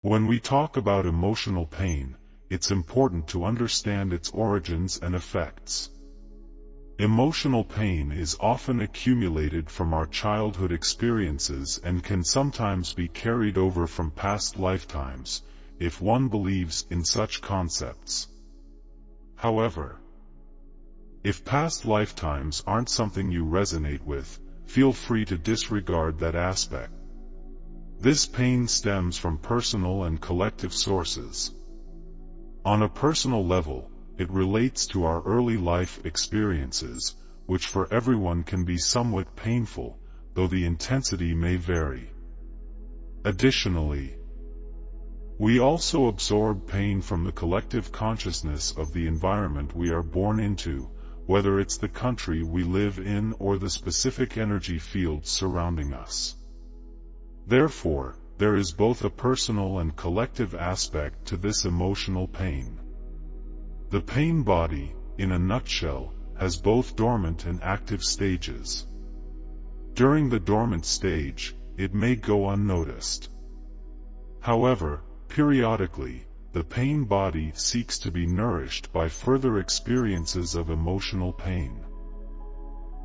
When we talk about emotional pain, it's important to understand its origins and effects. Emotional pain is often accumulated from our childhood experiences and can sometimes be carried over from past lifetimes, if one believes in such concepts. However, if past lifetimes aren't something you resonate with, feel free to disregard that aspect. This pain stems from personal and collective sources. On a personal level, it relates to our early life experiences, which for everyone can be somewhat painful, though the intensity may vary. Additionally, we also absorb pain from the collective consciousness of the environment we are born into, whether it's the country we live in or the specific energy fields surrounding us. Therefore, there is both a personal and collective aspect to this emotional pain. The pain body, in a nutshell, has both dormant and active stages. During the dormant stage, it may go unnoticed. However, periodically, the pain body seeks to be nourished by further experiences of emotional pain.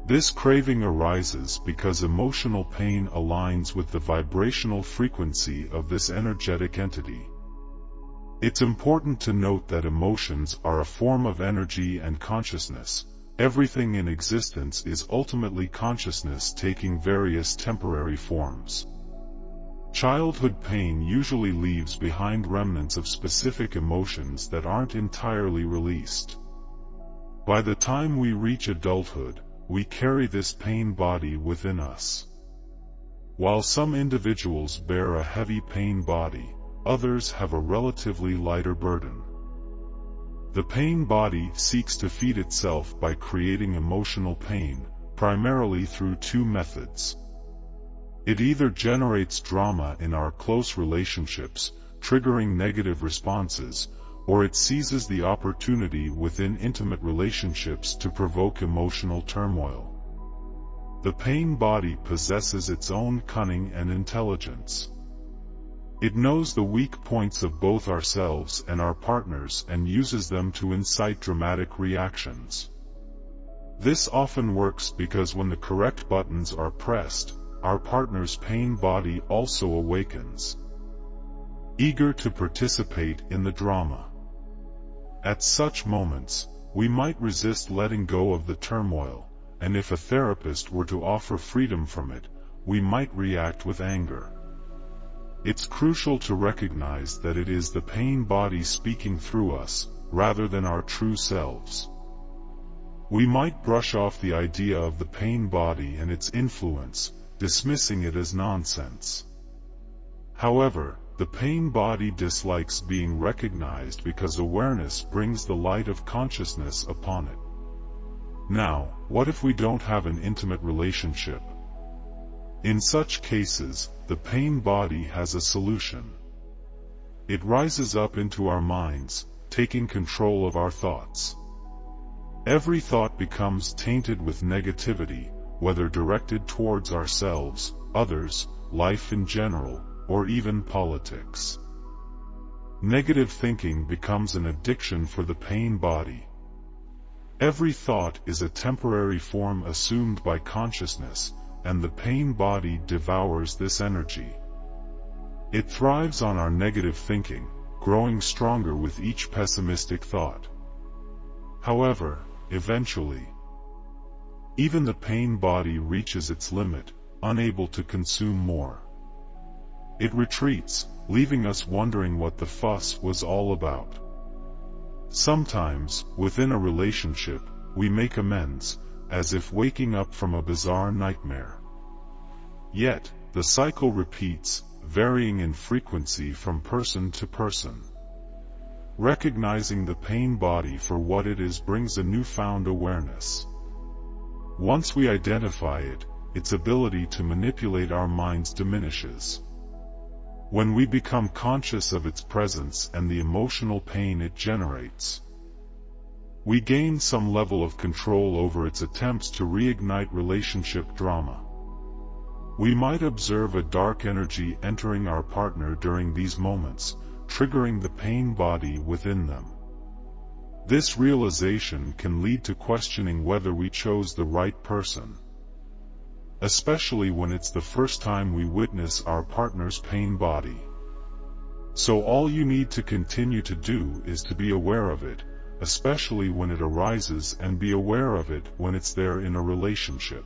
This craving arises because emotional pain aligns with the vibrational frequency of this energetic entity. It's important to note that emotions are a form of energy and consciousness. Everything in existence is ultimately consciousness taking various temporary forms. Childhood pain usually leaves behind remnants of specific emotions that aren't entirely released. By the time we reach adulthood, we carry this pain body within us. While some individuals bear a heavy pain body, others have a relatively lighter burden. The pain body seeks to feed itself by creating emotional pain, primarily through two methods. It either generates drama in our close relationships, triggering negative responses, or it seizes the opportunity within intimate relationships to provoke emotional turmoil. The pain body possesses its own cunning and intelligence. It knows the weak points of both ourselves and our partners and uses them to incite dramatic reactions. This often works because when the correct buttons are pressed, our partner's pain body also awakens, eager to participate in the drama. At such moments, we might resist letting go of the turmoil, and if a therapist were to offer freedom from it, we might react with anger. It's crucial to recognize that it is the pain body speaking through us, rather than our true selves. We might brush off the idea of the pain body and its influence, dismissing it as nonsense. However, the pain body dislikes being recognized because awareness brings the light of consciousness upon it. Now, what if we don't have an intimate relationship? In such cases, the pain body has a solution. It rises up into our minds, taking control of our thoughts. Every thought becomes tainted with negativity, whether directed towards ourselves, others, life in general, or even politics. Negative thinking becomes an addiction for the pain body. Every thought is a temporary form assumed by consciousness, and the pain body devours this energy. It thrives on our negative thinking, growing stronger with each pessimistic thought. However, eventually, even the pain body reaches its limit, unable to consume more. It retreats, leaving us wondering what the fuss was all about. Sometimes, within a relationship, we make amends, as if waking up from a bizarre nightmare. Yet, the cycle repeats, varying in frequency from person to person. Recognizing the pain body for what it is brings a newfound awareness. Once we identify it, its ability to manipulate our minds diminishes. When we become conscious of its presence and the emotional pain it generates, we gain some level of control over its attempts to reignite relationship drama. We might observe a dark energy entering our partner during these moments, triggering the pain body within them. This realization can lead to questioning whether we chose the right person, especially when it's the first time we witness our partner's pain body. So all you need to continue to do is to be aware of it, especially when it arises, and be aware of it when it's there in a relationship.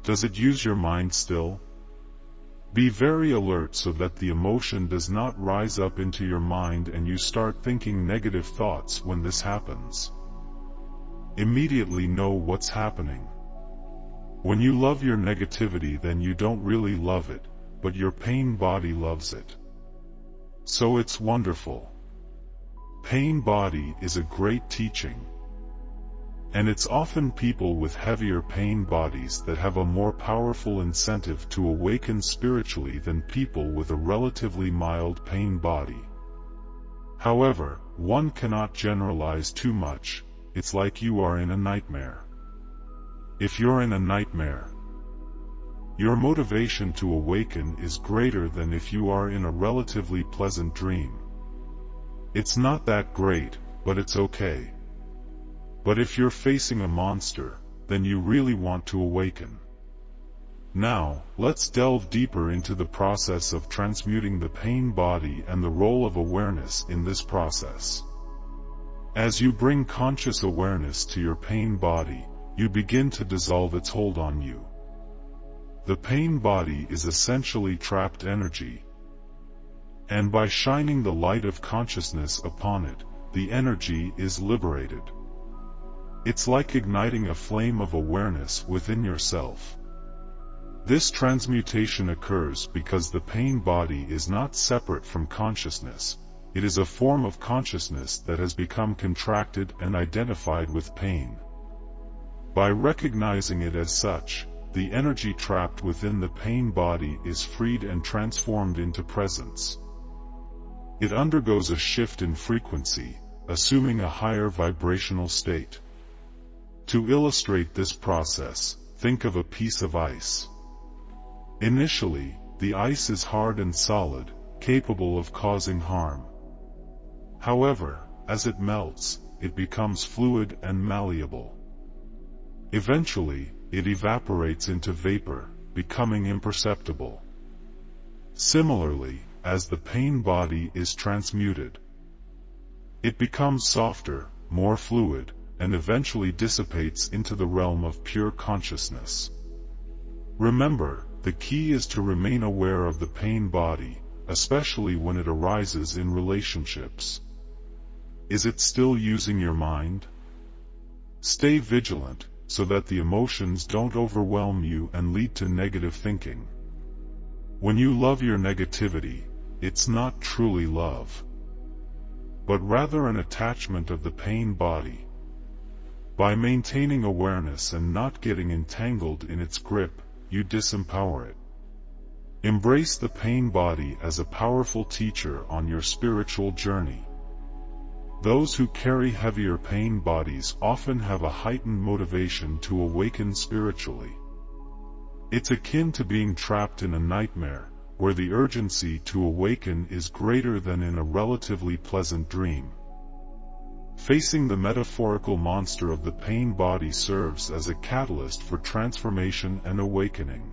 Does it use your mind still? Be very alert so that the emotion does not rise up into your mind and you start thinking negative thoughts when this happens. Immediately know what's happening. When you love your negativity, then you don't really love it, but your pain body loves it. So it's wonderful. Pain body is a great teaching. And it's often people with heavier pain bodies that have a more powerful incentive to awaken spiritually than people with a relatively mild pain body. However, one cannot generalize too much. It's like you are in a nightmare. If you're in a nightmare, your motivation to awaken is greater than if you are in a relatively pleasant dream. It's not that great, but it's okay. But if you're facing a monster, then you really want to awaken. Now, let's delve deeper into the process of transmuting the pain body and the role of awareness in this process. As you bring conscious awareness to your pain body, you begin to dissolve its hold on you. The pain body is essentially trapped energy, and by shining the light of consciousness upon it, the energy is liberated. It's like igniting a flame of awareness within yourself. This transmutation occurs because the pain body is not separate from consciousness. It is a form of consciousness that has become contracted and identified with pain. By recognizing it as such, the energy trapped within the pain body is freed and transformed into presence. It undergoes a shift in frequency, assuming a higher vibrational state. To illustrate this process, think of a piece of ice. Initially, the ice is hard and solid, capable of causing harm. However, as it melts, it becomes fluid and malleable. Eventually, it evaporates into vapor, becoming imperceptible. Similarly, as the pain body is transmuted, it becomes softer, more fluid, and eventually dissipates into the realm of pure consciousness. Remember, the key is to remain aware of the pain body, especially when it arises in relationships. Is it still using your mind? Stay vigilant, so that the emotions don't overwhelm you and lead to negative thinking. When you love your negativity, it's not truly love, but rather an attachment of the pain body. By maintaining awareness and not getting entangled in its grip, you disempower it. Embrace the pain body as a powerful teacher on your spiritual journey. Those who carry heavier pain bodies often have a heightened motivation to awaken spiritually. It's akin to being trapped in a nightmare, where the urgency to awaken is greater than in a relatively pleasant dream. Facing the metaphorical monster of the pain body serves as a catalyst for transformation and awakening.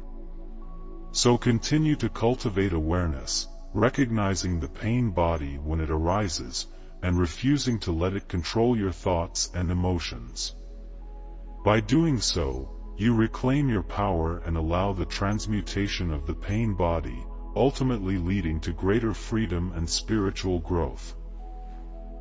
So continue to cultivate awareness, recognizing the pain body when it arises, and refusing to let it control your thoughts and emotions. By doing so, you reclaim your power and allow the transmutation of the pain body, ultimately leading to greater freedom and spiritual growth.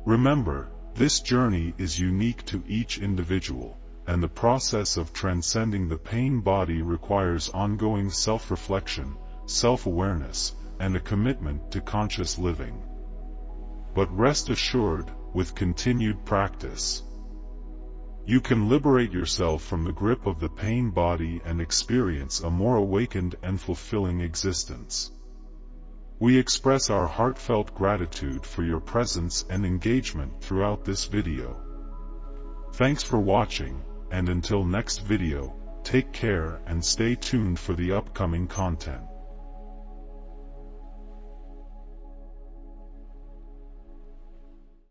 Remember, this journey is unique to each individual, and the process of transcending the pain body requires ongoing self-reflection, self-awareness, and a commitment to conscious living. But rest assured, with continued practice, you can liberate yourself from the grip of the pain body and experience a more awakened and fulfilling existence. We express our heartfelt gratitude for your presence and engagement throughout this video. Thanks for watching, and until next video, Take care and stay tuned for the upcoming content.